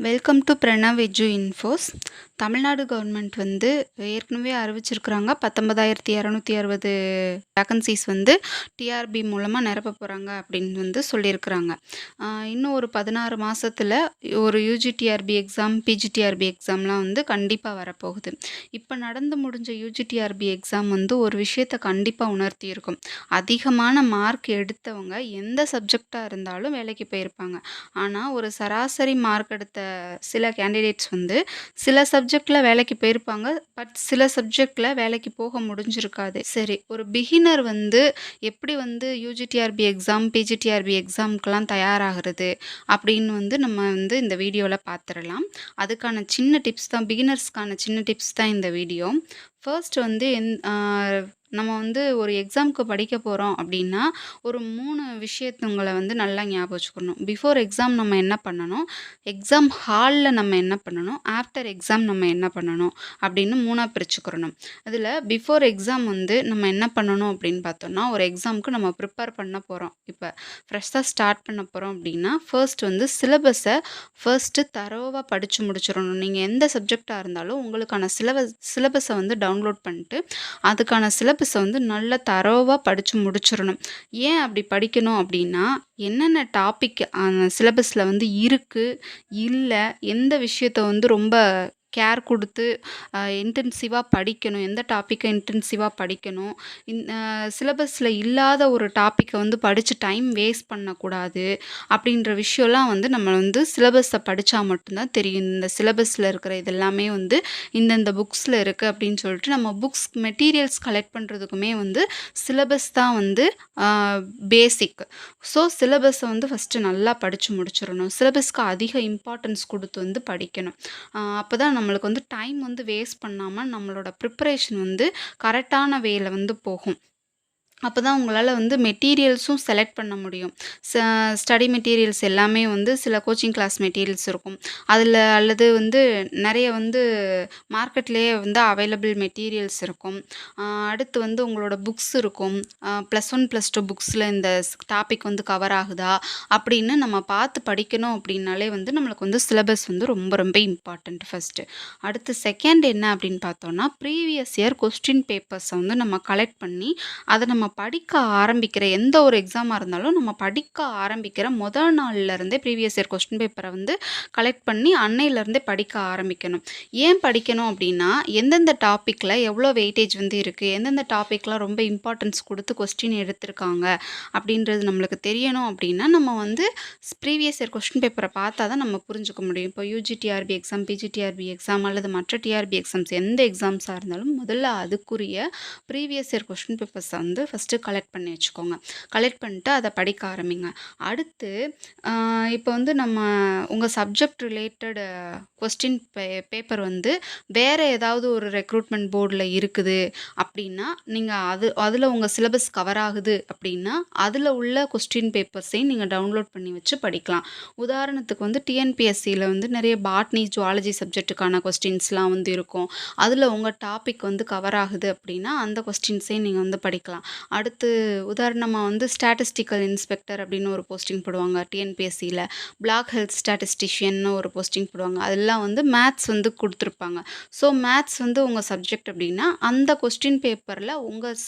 Welcome to Pranav edu infos. Tamil Nadu government வந்து ஏற்கனவே அறிவிச்சிருக்கிறாங்க 19,260 வேக்கன்சிஸ் வந்து டிஆர்பி மூலமாக நிரப்ப போகிறாங்க அப்படின்னு வந்து சொல்லியிருக்கிறாங்க. இன்னும் ஒரு 16 மாதத்தில் ஒரு யூஜிடிஆர்பி எக்ஸாம், பிஜிடிஆர்பி எக்ஸாம்லாம் வந்து கண்டிப்பாக வரப்போகுது. இப்போ நடந்து முடிஞ்ச யூஜிடிஆர்பி எக்ஸாம் வந்து ஒரு விஷயத்தை கண்டிப்பாக உணர்த்தியிருக்கும். அதிகமான மார்க் எடுத்தவங்க எந்த சப்ஜெக்டாக இருந்தாலும் வேலைக்கு போயிருப்பாங்க. ஆனால் ஒரு சராசரி மார்க் எடுத்த சில கேண்டிடேட்ஸ் வந்து சில சப்ஜெக்டில் வேலைக்கு போயிருப்பாங்க. பட் சில சப்ஜெக்டில் வேலைக்கு போக முடிஞ்சிருக்காது. சரி, ஒரு பிகினர் வந்து எப்படி வந்து யூஜிடிஆர்பி எக்ஸாம், பிஜிடிஆர்பி எக்ஸாமுக்கெல்லாம் தயாராகிறது அப்படின்னு வந்து நம்ம வந்து இந்த வீடியோவில் பார்த்துடலாம். அதுக்கான சின்ன டிப்ஸ் தான், பிகினர்ஸ்க்கான சின்ன டிப்ஸ் தான் இந்த வீடியோ. ஃபர்ஸ்ட் வந்து நம்ம வந்து ஒரு எக்ஸாமுக்கு படிக்க போகிறோம் அப்படின்னா ஒரு 3 விஷயத்துங்களை வந்து நல்லா ஞாபகம் வச்சுக்கணும். பிஃபோர் எக்ஸாம் நம்ம என்ன பண்ணணும், எக்ஸாம் ஹாலில் நம்ம என்ன பண்ணணும், ஆஃப்டர் எக்ஸாம் நம்ம என்ன பண்ணணும் அப்படின்னு 3ஆக பிரிச்சுக்கிறணும். அதில் பிஃபோர் எக்ஸாம் வந்து நம்ம என்ன பண்ணணும் அப்படின்னு பார்த்தோம்னா, ஒரு எக்ஸாமுக்கு நம்ம ப்ரிப்பேர் பண்ண போகிறோம். இப்போ ஃப்ரெஷ்ஷாக ஸ்டார்ட் பண்ண போகிறோம் அப்படின்னா ஃபர்ஸ்ட் வந்து சிலபஸை ஃபர்ஸ்ட்டு தரோவாக படித்து முடிச்சிடணும். நீங்கள் எந்த சப்ஜெக்டாக இருந்தாலும் உங்களுக்கான சிலபஸை வந்து டவுன்லோட் பண்ணிட்டு அதுக்கான சிலபஸை வந்து நல்லா தரோவாக படித்து முடிச்சிடணும். ஏன் அப்படி படிக்கணும் அப்படின்னா, என்னென்ன டாபிக் சிலபஸில் வந்து இருக்குது, இல்லை எந்த விஷயத்தை வந்து ரொம்ப கேர் கொடுத்து இன்டென்சிவாக படிக்கணும், எந்த டாப்பிக்கை இன்டென்சிவாக படிக்கணும், சிலபஸில் இல்லாத ஒரு டாப்பிக்கை வந்து படித்து டைம் வேஸ்ட் பண்ணக்கூடாது அப்படின்ற விஷயம்லாம் வந்து நம்ம வந்து சிலபஸை படித்தா மட்டும்தான் தெரியும். இந்த சிலபஸில் இருக்கிற இதெல்லாமே வந்து இந்தந்த புக்ஸில் இருக்குது அப்படின்னு சொல்லிட்டு நம்ம புக்ஸ் மெட்டீரியல்ஸ் கலெக்ட் பண்ணுறதுக்குமே வந்து சிலபஸ் தான் வந்து பேசிக். ஸோ சிலபஸை வந்து ஃபஸ்ட்டு நல்லா படித்து முடிச்சிடணும். சிலபஸ்க்கு அதிக இம்பார்ட்டன்ஸ் கொடுத்து வந்து படிக்கணும். அப்போ தான் நம்மளுக்கு வந்து டைம் வந்து வேஸ்ட் பண்ணாமல் நம்மளோட ப்ரிப்பரேஷன் வந்து கரெக்டான வேல வந்து போகும். அப்போ தான் உங்களால் வந்து மெட்டீரியல்ஸும் செலக்ட் பண்ண முடியும். ஸ்டடி மெட்டீரியல்ஸ் எல்லாமே வந்து சில கோச்சிங் கிளாஸ் மெட்டீரியல்ஸ் இருக்கும். அதில் அல்லது வந்து நிறைய வந்து மார்க்கெட்லேயே வந்து அவைலபிள் மெட்டீரியல்ஸ் இருக்கும். அடுத்து வந்து உங்களோட புக்ஸ் இருக்கும். +1 +2 புக்ஸில் இந்த டாபிக் வந்து கவர் ஆகுதா அப்படின்னு நம்ம பார்த்து படிக்கணும். அப்படின்னாலே வந்து நம்மளுக்கு வந்து சிலபஸ் வந்து ரொம்ப ரொம்ப இம்பார்ட்டண்ட் ஃபஸ்ட்டு. அடுத்து செகண்ட் என்ன அப்படின்னு பார்த்தோன்னா, ப்ரீவியஸ் இயர் கொஸ்டின் பேப்பர்ஸை வந்து நம்ம கலெக்ட் பண்ணி அதை நம்ம படிக்க ஆரம்பிக்கிற எந்த ஒரு எக்ஸாமாக இருந்தாலும் நம்ம படிக்க ஆரம்பிக்கிற முதல் நாள்லேருந்தே ப்ரீவியஸ் இயர் கொஸ்டின் பேப்பரை வந்து கலெக்ட் பண்ணி அன்னையிலேருந்தே படிக்க ஆரம்பிக்கணும். ஏன் படிக்கணும் அப்படின்னா, எந்தெந்த டாப்பிக்கில் எவ்வளோ வெயிட்டேஜ் வந்து இருக்குது, எந்தெந்த டாப்பிக்லாம் ரொம்ப இம்பார்ட்டன்ஸ் கொடுத்து கொஸ்டின் எடுத்திருக்காங்க அப்படின்றது நம்மளுக்கு தெரியணும். அப்படின்னா நம்ம வந்து ப்ரீவியஸ் இயர் கொஸ்டின் பேப்பரை பார்த்தா தான் நம்ம புரிஞ்சுக்க முடியும். இப்போ யூஜிடிஆர்பி எக்ஸாம், பிஜிடிஆர்பி எக்ஸாம் அல்லது மற்ற டிஆர்பி எக்ஸாம்ஸ் எந்த எக்ஸாம்ஸாக இருந்தாலும் முதல்ல அதுக்குரிய ப்ரீவியஸ் இயர் கொஸ்டின் பேப்பர்ஸை வந்து ஃபஸ்ட்டு கலெக்ட் பண்ணி வச்சுக்கோங்க. கலெக்ட் பண்ணிட்டு அதை படிக்க ஆரம்பிங்க. அடுத்து இப்போ வந்து நம்ம உங்கள் சப்ஜெக்ட் ரிலேட்டட் கொஸ்டின் பேப்பர் வந்து வேறு ஏதாவது ஒரு ரெக்ரூட்மெண்ட் போர்டில் இருக்குது அப்படின்னா, நீங்கள் அதில் உங்கள் சிலபஸ் கவர் ஆகுது அப்படின்னா அதில் உள்ள கொஸ்டின் பேப்பர்ஸையும் நீங்கள் டவுன்லோட் பண்ணி வச்சு படிக்கலாம். உதாரணத்துக்கு வந்து டிஎன்பிஎஸ்சியில் வந்து நிறைய பாட்னி, ஜுவாலஜி சப்ஜெக்ட்டுக்கான கொஸ்டின்ஸ்லாம் வந்து இருக்கும். அதில் உங்கள் டாபிக் வந்து கவர் ஆகுது அப்படின்னா அந்த கொஸ்டின்ஸையும் நீங்கள் வந்து படிக்கலாம். அடுத்து உதாரணமாக வந்து ஸ்டாட்டிஸ்டிக்கல் இன்ஸ்பெக்டர் அப்படின்னு ஒரு போஸ்டிங் போடுவாங்க டிஎன்பிஎஸ்சியில். பிளாக் ஹெல்த் ஸ்டாட்டிஸ்டிஷியன்னு ஒரு போஸ்டிங் போடுவாங்க. அதெல்லாம் வந்து மேத்ஸ் வந்து கொடுத்துருப்பாங்க. ஸோ மேத்ஸ் வந்து உங்கள் சப்ஜெக்ட் அப்படின்னா அந்த கொஸ்டின் பேப்பரில் உங்கள்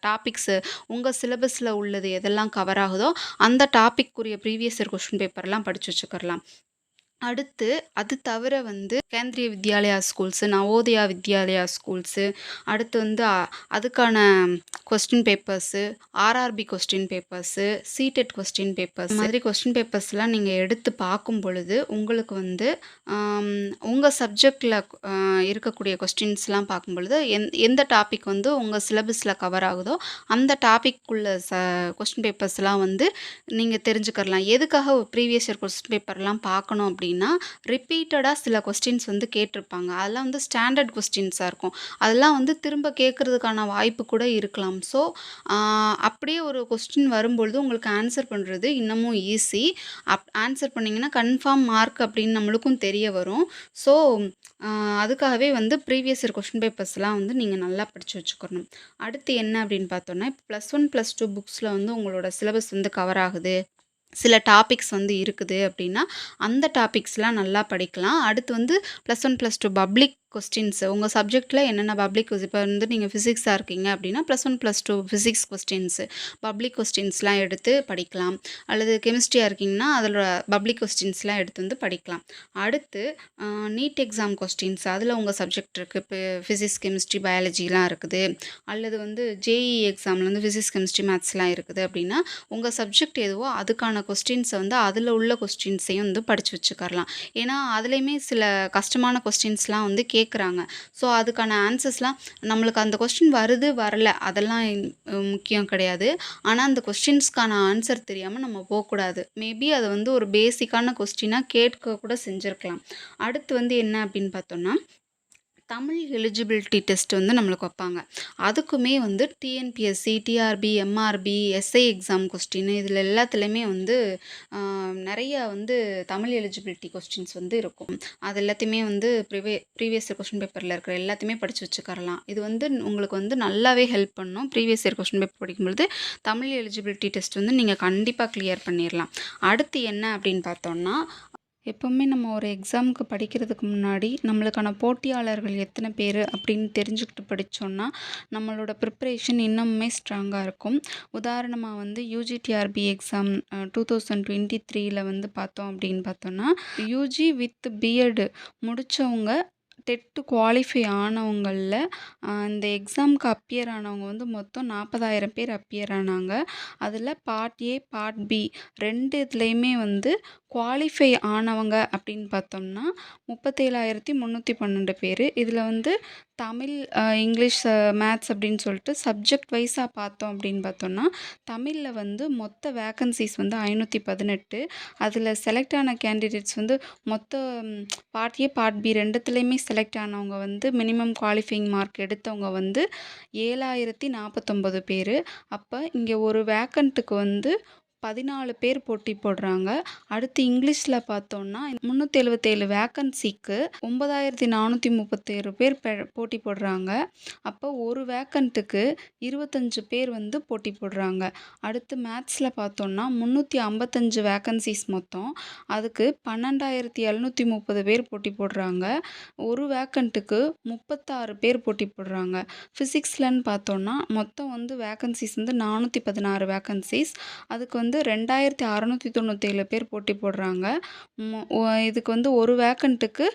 டாபிக்ஸு உங்கள் சிலபஸில் உள்ளது எதெல்லாம் கவர் ஆகுதோ அந்த டாபிக்குரிய ப்ரீவியஸ் இயர் கொஸ்டின் பேப்பர்லாம் படித்து வச்சுக்கலாம். அடுத்து அது தவிர வந்து கேந்திரிய வித்யாலயா ஸ்கூல்ஸு, நவோதயா வித்யாலயா ஸ்கூல்ஸு, அடுத்து வந்து அதுக்கான question papers, RRB question papers, CTET question papers மாதிரி கொஸ்டின் பேப்பர்ஸ்லாம் நீங்கள் எடுத்து பார்க்கும் பொழுது உங்களுக்கு வந்து உங்கள் சப்ஜெக்டில் இருக்கக்கூடிய கொஸ்டின்ஸ்லாம் பார்க்கும் பொழுது எந்த டாபிக் வந்து உங்கள் சிலபஸில் கவர் ஆகுதோ அந்த டாபிக்குள்ள கொஸ்டின் பேப்பர்ஸ்லாம் வந்து நீங்கள் தெரிஞ்சுக்கலாம். எதுக்காக ப்ரீவியஸ் இயர் கொஸ்டின் பேப்பர்லாம் பார்க்கணும் அப்படின்னா, ரிப்பீட்டடாக சில கொஸ்டின்ஸ் வந்து கேட்டிருப்பாங்க. அதெல்லாம் வந்து ஸ்டாண்டர்ட் கொஸ்டின்ஸாக இருக்கும். அதெல்லாம் வந்து திரும்ப கேட்குறதுக்கான வாய்ப்பு கூட இருக்கலாம். ஸோ அப்படியே ஒரு கொஸ்டின் வரும்பொழுது உங்களுக்கு ஆன்சர் பண்ணுறது இன்னமும் ஈஸி. ஆன்சர் பண்ணிங்கன்னா கன்ஃபார்ம் மார்க் அப்படின்னு நம்மளுக்கும் தெரிய வரும். ஸோ அதுக்காகவே வந்து ப்ரீவியஸ் இயர் கொஸ்டின் பேப்பர்ஸ்லாம் வந்து நீங்கள் நல்லா படித்து வச்சுக்கணும். அடுத்து என்ன அப்படின்னு பார்த்தோன்னா, இப்போ +1 +2 புக்ஸில் வந்து உங்களோட சிலபஸ் வந்து கவர் ஆகுது சில டாபிக்ஸ் வந்து இருக்குது அப்படின்னா, அந்த டாபிக்ஸ்லாம் நல்லா படிக்கலாம். அடுத்து வந்து +1, +2 பப்ளிக் கொஸ்டின்ஸ் உங்கள் சப்ஜெக்ட்டில் என்னென்ன பப்ளிக் இப்போ வந்து நீங்கள் ஃபிசிக்ஸாக இருக்கீங்க அப்படின்னா +1, +2 ஃபிசிக்ஸ் கொஸ்டின்ஸு பப்ளிக் கொஸ்டின்ஸ்லாம் எடுத்து படிக்கலாம். அல்லது கெமிஸ்ட்ரியாக இருக்கீங்கன்னா அதில் பப்ளிக் கொஸ்டின்ஸ்லாம் எடுத்து வந்து படிக்கலாம். அடுத்து நீட் எக்ஸாம் கொஸ்டின்ஸ் அதில் உங்கள் சப்ஜெக்ட் இருக்குது. இப்போ ஃபிசிக்ஸ், கெமிஸ்ட்ரி, பயாலஜிலாம் இருக்குது. அல்லது வந்து ஜேஇஇ எக்ஸாமில் வந்து ஃபிசிக்ஸ், கெமிஸ்ட்ரி, மேத்ஸ்லாம் இருக்குது அப்படின்னா, உங்கள் சப்ஜெக்ட் எதுவோ அதுக்கான கொஸ்டின்ஸை வந்து அதில் உள்ள கொஸ்டின்ஸையும் வந்து படித்து வச்சுக்கரலாம். ஏன்னா அதுலேயுமே சில கஷ்டமான கொஸ்டின்ஸ்லாம் வந்து கேட்குறாங்க. ஸோ அதுக்கான ஆன்சர்ஸ்லாம் நம்மளுக்கு அந்த கொஸ்டின் வருது வரல அதெல்லாம் முக்கியம் கிடையாது. ஆனால் அந்த கொஸ்டின்ஸ்க்கான ஆன்சர் தெரியாமல் நம்ம போகக்கூடாது. மேபி அது வந்து ஒரு பேசிக்கான கொஸ்டினாக கேட்க கூட செஞ்சுருக்கலாம். அடுத்து வந்து என்ன அப்படின்னு பார்த்தோம்னா, தமிழ் எலிஜிபிலிட்டி டெஸ்ட் வந்து நம்மளுக்கு வைப்பாங்க. அதுக்குமே வந்து TNPSC, TRB, MRB, SI exam question இதில் எல்லாத்துலேயுமே வந்து நிறைய வந்து தமிழ் எலிஜிபிலிட்டி கொஸ்டின்ஸ் வந்து இருக்கும். அது எல்லாத்தையுமே வந்து ப்ரீவியஸ் இயர் கொஸ்டின் பேப்பரில் இருக்கிற எல்லாத்தையுமே படித்து வச்சுக்கரலாம். இது வந்து உங்களுக்கு வந்து நல்லாவே ஹெல்ப் பண்ணும். ப்ரீவியஸ் இயர் கொஸ்டின் பேப்பர் படிக்கும்பொழுது தமிழ் எலிஜிபிலிட்டி டெஸ்ட் வந்து நீங்கள் கண்டிப்பாக கிளியர் பண்ணிடலாம். அடுத்து என்ன அப்படின்னு பார்த்தோம்னா, எப்போவுமே நம்ம ஒரு எக்ஸாமுக்கு படிக்கிறதுக்கு முன்னாடி நம்மளுக்கான போட்டியாளர்கள் எத்தனை பேர் அப்படின்னு தெரிஞ்சுக்கிட்டு படித்தோன்னா நம்மளோட ப்ரிப்ரேஷன் இன்னுமே ஸ்ட்ராங்காக இருக்கும். உதாரணமாக வந்து யூஜிடிஆர்பி எக்ஸாம் 2023 வந்து பார்த்தோம் அப்படின்னு பார்த்தோன்னா, யூஜி வித் பிஎட் முடித்தவங்க டெட்டு குவாலிஃபை ஆனவங்களில் இந்த எக்ஸாமுக்கு அப்பியர் ஆனவங்க வந்து மொத்தம் 40,000 பேர் அப்பியர் ஆனாங்க. அதில் பார்ட் ஏ, பார்ட் பி 2 இதுலேயுமே வந்து குவாலிஃபை ஆனவங்க அப்படின்னு பார்த்தோம்னா 37,312 பேர். இதில் வந்து தமிழ், இங்கிலீஷ், மேத்ஸ் அப்படின்னு சொல்லிட்டு சப்ஜெக்ட் வைஸாக பார்த்தோம் அப்படின்னு பார்த்தோம்னா, தமிழில் வந்து மொத்த வேக்கன்சிஸ் வந்து 518. அதில் செலக்ட் ஆன கேண்டிடேட்ஸ் வந்து மொத்த பார்ட் ஏ, பார்ட் பி 2துலேயுமே செலக்ட் ஆனவங்க வந்து மினிமம் குவாலிஃபையிங் மார்க் எடுத்தவங்க வந்து 7,049 பேர். அப்போ இங்கே ஒரு வேக்கண்ட்டுக்கு வந்து 14 பேர் போட்டி போடுறாங்க. அடுத்து இங்கிலீஷில் பார்த்தோன்னா 377 வேக்கன்சிக்கு 9,437 பேர் போட்டி போடுறாங்க. அப்போ ஒரு வேக்கண்ட்டுக்கு 25 பேர் வந்து போட்டி போடுறாங்க. அடுத்து மேத்ஸில் பார்த்தோன்னா 355 வேக்கன்சிஸ் மொத்தம். அதுக்கு 12,730 பேர் போட்டி போடுறாங்க. ஒரு வேக்கண்ட்டுக்கு 36 பேர் போட்டி போடுறாங்க. ஃபிசிக்ஸ்லன்னு பார்த்தோன்னா மொத்தம் வந்து வேக்கன்சிஸ் வந்து 416 வேக்கன்சிஸ். அதுக்கு வந்து 2,697 பேர் போட்டி போடுறாங்க. இதுக்கு வந்து ஒரு வேக்கண்ட்டுக்கு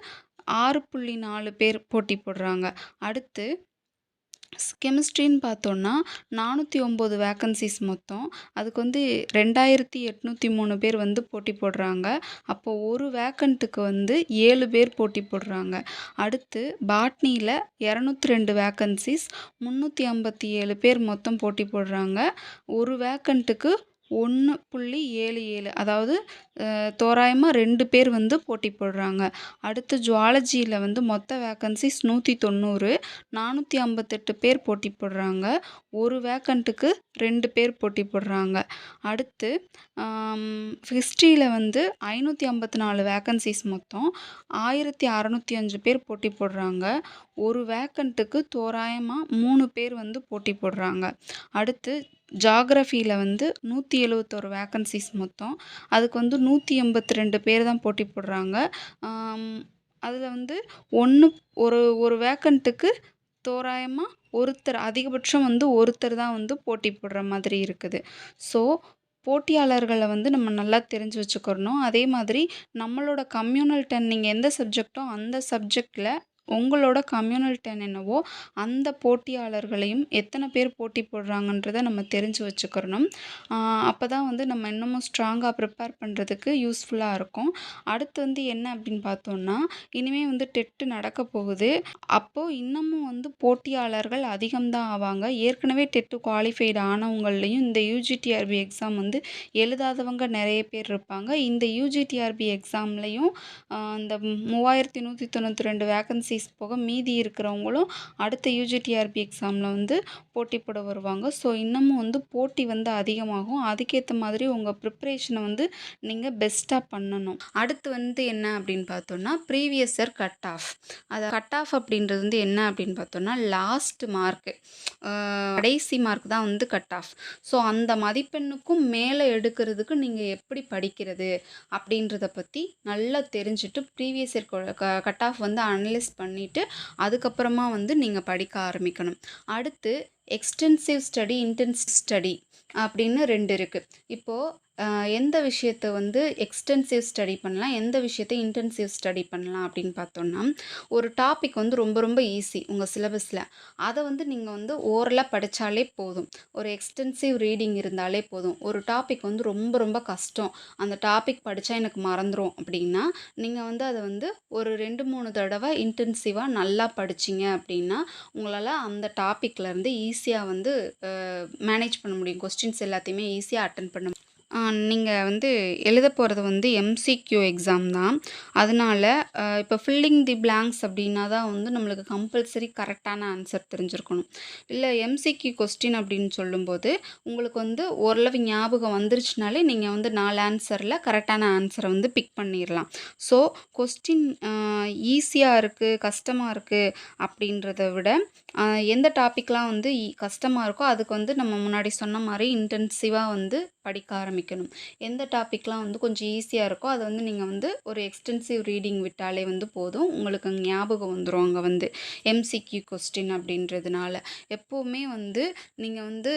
6.4 பேர் போட்டி போடுறாங்க. அடுத்து கெமிஸ்ட்ரின்னு பார்த்தோன்னா 409 வேக்கன்சிஸ் மொத்தம். அதுக்கு வந்து 2,803 பேர் வந்து போட்டி போடுறாங்க. அப்போ ஒரு வேக்கண்ட்டுக்கு வந்து 7 பேர் போட்டி போடுறாங்க. அடுத்து பாட்னியில் 202 வேக்கன்சிஸ் 357 பேர் மொத்தம் போட்டி போடுறாங்க. ஒரு வேக்கண்ட்டுக்கு 1.77 அதாவது தோராயமாக 2 பேர் வந்து போட்டி போடுறாங்க. அடுத்து ஜுவாலஜியில் வந்து மொத்த வேக்கன்சிஸ் 190 458 பேர் போட்டி போடுறாங்க. ஒரு வேக்கண்ட்டுக்கு 2 பேர் போட்டி போடுறாங்க. அடுத்து ஹிஸ்ட்ரியில் வந்து 554 வேக்கன்சிஸ் மொத்தம் 1,605 பேர் போட்டி போடுறாங்க. ஒரு வேக்கண்ட்டுக்கு தோராயமாக 3 பேர் வந்து போட்டி போடுறாங்க. அடுத்து ஜாகிரஃபியில் வந்து 171 வேக்கன்சிஸ் மொத்தம். அதுக்கு வந்து 182 பேர் தான் போட்டி போடுறாங்க. அதில் வந்து ஒரு வேக்கண்ட்டுக்கு தோராயமாக ஒருத்தர், அதிகபட்சம் வந்து ஒருத்தர் தான் வந்து போட்டி போடுற மாதிரி இருக்குது. ஸோ போட்டியாளர்களை வந்து நம்ம நல்லா தெரிஞ்சு வச்சுக்கிறணும். அதே மாதிரி நம்மளோட கம்யூனல் டர்ன் நீங்கள் எந்த சப்ஜெக்டோ அந்த சப்ஜெக்டில் உங்களோட கம்யூனல் டர்ன் என்னவோ அந்த போட்டியாளர்களையும் எத்தனை பேர் போட்டி போடுறாங்கன்றதை நம்ம தெரிஞ்சு வச்சுக்கிறணும். அப்போ தான் வந்து நம்ம இன்னமும் ஸ்ட்ராங்காக ப்ரிப்பேர் பண்ணுறதுக்கு யூஸ்ஃபுல்லாக இருக்கும். அடுத்து வந்து என்ன அப்படின்னு பார்த்தோன்னா, இனிமேல் வந்து டெட்டு நடக்க போகுது. அப்போது இன்னமும் வந்து போட்டியாளர்கள் அதிகம்தான் ஆவாங்க. ஏற்கனவே டெட்டு குவாலிஃபைடு ஆனவங்கள்லையும் இந்த யூஜிடிஆர்பி எக்ஸாம் வந்து எழுதாதவங்க நிறைய பேர் இருப்பாங்க. இந்த யூஜிடிஆர்பி எக்ஸாம்லையும் இந்த 3,192 வேக்கன்சி வேகன்சிஸ் போக மீதி இருக்கிறவங்களும் அடுத்த யூஜிடிஆர்பி எக்ஸாமில் வந்து போட்டி போட வருவாங்க. ஸோ இன்னமும் வந்து போட்டி வந்து அதிகமாகும். அதுக்கேற்ற மாதிரி உங்கள் ப்ரிப்ரேஷனை வந்து நீங்கள் பெஸ்ட்டாக பண்ணணும். அடுத்து வந்து என்ன அப்படின்னு பார்த்தோன்னா ப்ரீவியஸ் இயர் கட் ஆஃப். அதை கட் ஆஃப் அப்படின்றது வந்து என்ன அப்படின்னு பார்த்தோன்னா லாஸ்ட் மார்க்கு, கடைசி மார்க் தான் வந்து கட் ஆஃப். ஸோ அந்த மதிப்பெண்ணுக்கும் மேலே எடுக்கிறதுக்கு நீங்கள் எப்படி படிக்கிறது அப்படின்றத பற்றி நல்லா தெரிஞ்சுட்டு ப்ரீவியஸ் இயர் கட் ஆஃப் வந்து அனலைஸ் பண்ணிவிட்டு அதுக்கப்புறமா வந்து நீங்கள் படிக்க ஆரம்பிக்கணும். அடுத்து எக்ஸ்டென்சிவ் ஸ்டடி, இன்டென்சிவ் ஸ்டடி அப்படின்னு 2 இருக்குது. இப்போது எந்த விஷயத்தை வந்து எக்ஸ்டென்சிவ் ஸ்டடி பண்ணலாம், எந்த விஷயத்தை இன்டென்சிவ் ஸ்டடி பண்ணலாம் அப்படின்னு பார்த்தோன்னா, ஒரு டாபிக் வந்து ரொம்ப ரொம்ப ஈஸி உங்கள் சிலபஸில், அதை வந்து நீங்கள் வந்து ஓரலாக படித்தாலே போதும். ஒரு எக்ஸ்டென்சிவ் ரீடிங் இருந்தாலே போதும். ஒரு டாபிக் வந்து ரொம்ப ரொம்ப கஷ்டம், அந்த டாபிக் படித்தா எனக்கு மறந்துடும் அப்படின்னா நீங்கள் வந்து அதை வந்து ஒரு 2-3 தடவை இன்டென்சிவாக நல்லா படிச்சிங்க அப்படின்னா உங்களால் அந்த டாப்பிக்லேருந்து ஈஸியாக வந்து மேனேஜ் பண்ண முடியும். கொஸ்டின்ஸ் எல்லாத்தையுமே ஈஸியாக அட்டன் பண்ண முடியும். நீங்கள் வந்து எழுத போகிறது வந்து எம்சிக்யூ எக்ஸாம் தான். அதனால இப்போ ஃபில்லிங் தி பிளாங்க்ஸ் அப்படின்னா தான் வந்து நம்மளுக்கு கம்பல்சரி கரெக்டான ஆன்சர் தெரிஞ்சிருக்கணும். இல்லை எம்சிக்யூ கொஸ்டின் அப்படின்னு சொல்லும்போது உங்களுக்கு வந்து ஓரளவு ஞாபகம் வந்துருச்சுனாலே நீங்கள் வந்து 4 ஆன்சரில் கரெக்டான ஆன்சரை வந்து பிக் பண்ணிடலாம். ஸோ கொஸ்டின் ஈஸியாக இருக்குது, கஷ்டமாக இருக்குது அப்படின்றத விட எந்த டாப்பிக்லாம் வந்து கஷ்டமாக இருக்கோ அதுக்கு வந்து நம்ம முன்னாடி சொன்ன மாதிரி இன்டென்சிவாக வந்து படிக்க ஆரம்பிக்கணும். எந்த டாப்பிக்லாம் வந்து கொஞ்சம் ஈஸியாக இருக்கோ அதை வந்து நீங்கள் வந்து ஒரு எக்ஸ்டென்சிவ் ரீடிங் விட்டாலே வந்து போதும், உங்களுக்கு ஞாபகம் வந்துடும். அங்கே வந்து எம்சிக்யூ கொஸ்டின் அப்படின்றதுனால எப்போவுமே வந்து நீங்கள் வந்து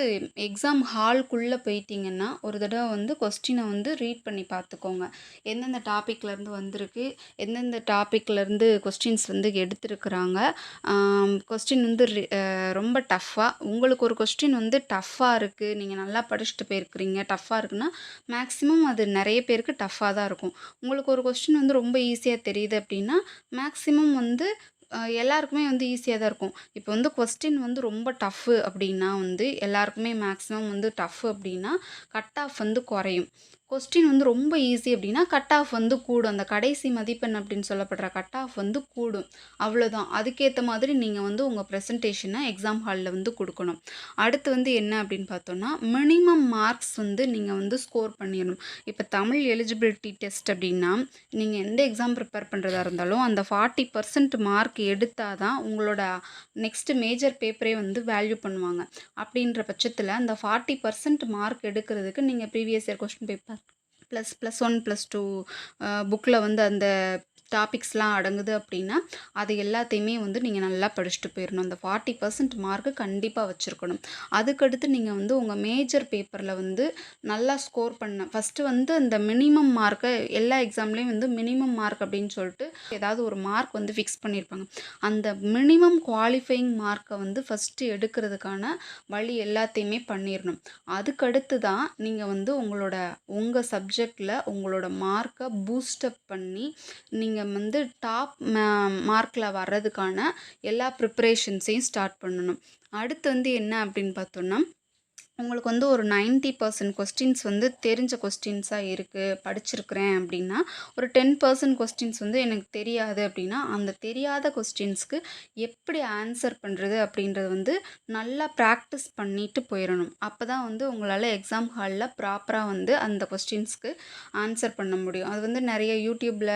எக்ஸாம் ஹால்குள்ளே போயிட்டீங்கன்னா ஒரு தடவை வந்து கொஸ்டினை வந்து ரீட் பண்ணி பார்த்துக்கோங்க. எந்தெந்த டாப்பிக்லேருந்து வந்திருக்கு, எந்தெந்த டாப்பிக்லேருந்து கொஸ்டின்ஸ் வந்து எடுத்துருக்குறாங்க. கொஸ்டின் வந்து ரொம்ப டஃப்பாக உங்களுக்கு ஒரு கொஸ்டின் வந்து டஃப்பாக இருக்குது, நீங்கள் நல்லா படிச்சுட்டு போயிருக்கிறீங்க, டஃப்பாக இருக்குன்னா மேக்ஸிமம் அது நிறைய பேருக்கு டஃப்பாக தான் இருக்கும். உங்களுக்கு ஒரு கொஸ்டின் வந்து ரொம்ப ஈஸியாக தெரியுது அப்படின்னா மேக்ஸிமம் வந்து எல்லாருக்குமே வந்து ஈஸியாக தான் இருக்கும். இப்போ வந்து கொஸ்டின் வந்து ரொம்ப டஃப்பு அப்படின்னா வந்து எல்லாருக்குமே மேக்ஸிமம் வந்து டஃப் அப்படின்னா கட் ஆஃப் வந்து குறையும். கொஸ்டின் வந்து ரொம்ப ஈஸி அப்படின்னா கட் ஆஃப் வந்து கூடும். அந்த கடைசி மதிப்பெண் அப்படின்னு சொல்லப்படுற கட் ஆஃப் வந்து கூடும். அவ்வளோதான். அதுக்கேற்ற மாதிரி நீங்கள் வந்து உங்கள் ப்ரெசன்டேஷனை எக்ஸாம் ஹாலில் வந்து கொடுக்கணும். அடுத்து வந்து என்ன அப்படின்னு பார்த்தோன்னா மினிமம் மார்க்ஸ் வந்து நீங்கள் வந்து ஸ்கோர் பண்ணிடணும். இப்போ தமிழ் எலிஜிபிலிட்டி டெஸ்ட் அப்படின்னா நீங்கள் எந்த எக்ஸாம் ப்ரிப்பேர் பண்ணுறதா இருந்தாலும் அந்த 40% மார்க் எடுத்தால் தான் உங்களோட நெக்ஸ்ட் மேஜர் பேப்பரே வந்து வேல்யூ பண்ணுவாங்க. அப்படின்ற பட்சத்தில் அந்த 40% மார்க் எடுக்கிறதுக்கு நீங்கள் ப்ரீவியஸ் இயர் கொஸ்டின் பேப்பர் +1 +2 புக்கில் வந்து அந்த டாபிக்ஸ்லாம் அடங்குது அப்படின்னா அது எல்லாத்தையுமே வந்து நீங்கள் நல்லா படிச்சுட்டு போயிடணும். அந்த 40% மார்க்கு கண்டிப்பாக வச்சுருக்கணும். அதுக்கடுத்து நீங்கள் வந்து உங்கள் மேஜர் பேப்பரில் வந்து நல்லா ஸ்கோர் பண்ண ஃபஸ்ட்டு வந்து அந்த மினிமம் மார்க்கை எல்லா எக்ஸாம்லேயும் வந்து மினிமம் மார்க் அப்படின்னு சொல்லிட்டு ஏதாவது ஒரு மார்க் வந்து ஃபிக்ஸ் பண்ணியிருப்பாங்க. அந்த மினிமம் குவாலிஃபையிங் மார்க்கை வந்து ஃபஸ்ட்டு எடுக்கிறதுக்கான வழி எல்லாத்தையுமே பண்ணிடணும். அதுக்கடுத்து தான் நீங்கள் வந்து உங்கள் சப்ஜெக்டில் உங்களோட மார்க்கை பூஸ்டப் பண்ணி நீங்கள் வந்து டாப் மார்க்கில் வர்றதுக்கான எல்லா ப்ரிப்ரேஷன்ஸையும் ஸ்டார்ட் பண்ணணும். அடுத்து வந்து என்ன அப்படின்னு பார்த்தோன்னா உங்களுக்கு வந்து ஒரு 90% கொஸ்டின்ஸ் வந்து தெரிஞ்ச கொஸ்டின்ஸாக இருக்குது, படிச்சிருக்கிறேன் அப்படின்னா ஒரு 10% கொஸ்டின்ஸ் வந்து எனக்கு தெரியாது அப்படின்னா அந்த தெரியாத கொஸ்டின்ஸ்க்கு எப்படி ஆன்சர் பண்ணுறது அப்படின்றது வந்து நல்லா ப்ராக்டிஸ் பண்ணிட்டு போயிடணும். அப்போ தான் வந்து உங்களால் எக்ஸாம் ஹாலில் ப்ராப்பராக வந்து அந்த கொஸ்டின்ஸ்க்கு ஆன்சர் பண்ண முடியும். அது வந்து நிறைய யூடியூப்பில்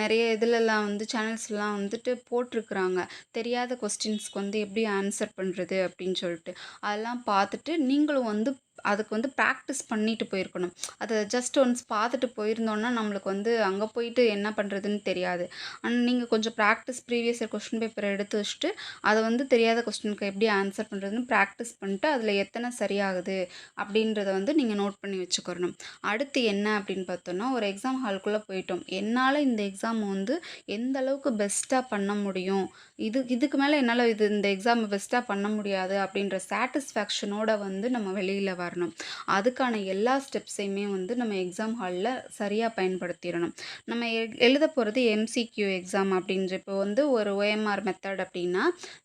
நிறைய இதிலெல்லாம் வந்து சேனல்ஸ்லாம் வந்துட்டு போட்டிருக்குறாங்க, தெரியாத கொஸ்டின்ஸ்க்கு வந்து எப்படி ஆன்சர் பண்ணுறது அப்படின்னு சொல்லிட்டு. அதெல்லாம் பார்த்துட்டு நீங்களும் வந்து அதுக்கு வந்து ப்ராக்டிஸ் பண்ணிட்டு போயிருக்கணும். அதை ஜஸ்ட் ஒன்ஸ் பார்த்துட்டு போயிருந்தோன்னா நம்மளுக்கு வந்து அங்கே போயிட்டு என்ன பண்ணுறதுன்னு தெரியாது. ஆனால் நீங்கள் கொஞ்சம் ப்ராக்டிஸ் ப்ரீவியஸ் இயர் கொஸ்டின் பேப்பரை எடுத்து வச்சுட்டு அதை வந்து தெரியாத கொஸ்டினுக்கு எப்படி ஆன்சர் பண்ணுறதுன்னு ப்ராக்டிஸ் பண்ணிட்டு அதில் எத்தனை சரியாகுது அப்படின்றத வந்து நீங்கள் நோட் பண்ணி வச்சுக்கிறணும். அடுத்து என்ன அப்படின்னு பார்த்தோன்னா ஒரு எக்ஸாம் ஹாலுக்குள்ளே போயிட்டோம், என்னால் இந்த எக்ஸாம் வந்து எந்த அளவுக்கு பெஸ்ட்டாக பண்ண முடியும், இதுக்கு மேலே என்னால் இந்த எக்ஸாமை பெஸ்ட்டாக பண்ண முடியாது அப்படின்ற சாட்டிஸ்ஃபேக்ஷனோட வந்து நம்ம வெளியில் வரணும். அதுக்கான எல்லா ஸ்டெப்ஸையுமே வந்து நம்ம எக்ஸாம் ஹாலில் சரியாக பயன்படுத்திடணும். நம்ம எழுத போகிறது எம்சிக்யூ எக்ஸாம் அப்படின்ற இப்போ வந்து ஒரு OMR மெத்தட் அப்படின்னா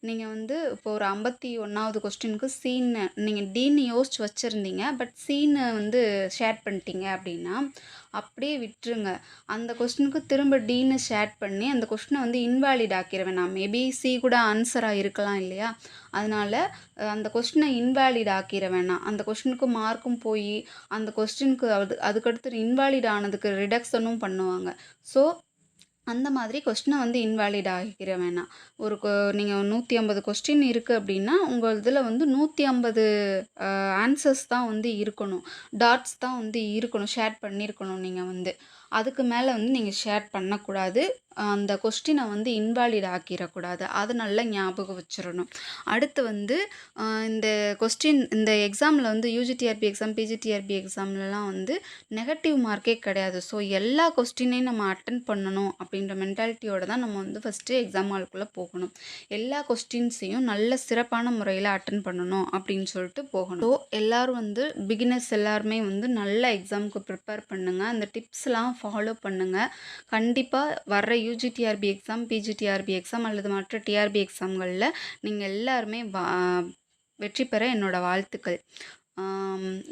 நீங்கள் வந்து இப்போ ஒரு 51வது கொஸ்டினுக்கு சீன்னு நீங்கள் டீன்னு யோசிச்சு வச்சுருந்தீங்க, பட் சீனை வந்து ஷேர் பண்ணிட்டீங்க அப்படின்னா அப்படியே விட்டுருங்க. அந்த கொஸ்டினுக்கு திரும்ப டீன்னு ஷேட் பண்ணி அந்த கொஸ்டினை வந்து இன்வாலிட் ஆக்கிற வேணாம். மேபி சி கூட ஆன்சராக இருக்கலாம் இல்லையா? அதனால அந்த கொஸ்டினை இன்வாலிட் ஆக்கிற வேணாம். அந்த கொஸ்டினுக்கு மார்க்கும் போய் அந்த கொஸ்டினுக்கு அதுக்கடுத்து இன்வாலிட் ஆனதுக்கு ரிடக்ஷனும் பண்ணுவாங்க. ஸோ அந்த மாதிரி கொஸ்டினை வந்து இன்வாலிட் ஆகிக்கிற வேணாம். ஒரு நீங்கள் 150 கொஸ்டின் இருக்குது அப்படின்னா உங்கள் இதில் வந்து 150 ஆன்சர்ஸ் தான் வந்து இருக்கணும். டாட்ஸ் தான் வந்து இருக்கணும், ஷேர் பண்ணியிருக்கணும். நீங்கள் வந்து அதுக்கு மேலே வந்து நீங்கள் ஷேர் பண்ணக்கூடாது. அந்த கொஸ்டினை வந்து இன்வாலிட் ஆக்கிடக்கூடாது. அது நல்லா ஞாபகம் வச்சிடணும். அடுத்து வந்து இந்த கொஸ்டின் இந்த எக்ஸாமில் வந்து யூஜிடிஆர்பி எக்ஸாம், பிஜிடிஆர்பி எக்ஸாம்லலாம் வந்து நெகட்டிவ் மார்க்கே கிடையாது. ஸோ எல்லா கொஸ்டினையும் நம்ம அட்டன் பண்ணணும் அப்படின்ற மென்டாலிட்டியோட தான் நம்ம வந்து ஃபஸ்ட்டு எக்ஸாம் ஹாலுக்குள்ளே போகணும். எல்லா கொஸ்டின்ஸையும் நல்ல சிறப்பான முறையில் அட்டன் பண்ணணும் அப்படின்னு சொல்லிட்டு போகணும். ஸோ எல்லோரும் வந்து பிகினர்ஸ் எல்லாருமே வந்து நல்ல எக்ஸாமுக்கு ப்ரிப்பேர் பண்ணுங்கள். அந்த டிப்ஸ்லாம் ஃபாலோ பண்ணுங்கள். கண்டிப்பாக வர்ற யூஜிடிஆர்பி எக்ஸாம், பிஜிடிஆர்பி எக்ஸாம் அல்லது மற்ற டிஆர்பி எக்ஸாம்களில் நீங்கள் எல்லாருமே வெற்றி பெற என்னோட வாழ்த்துக்கள்.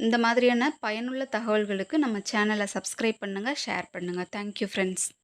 இந்த மாதிரியான பயனுள்ள தகவல்களுக்கு நம்ம சேனலை சப்ஸ்கிரைப் பண்ணுங்கள், ஷேர் பண்ணுங்கள். Thank you friends.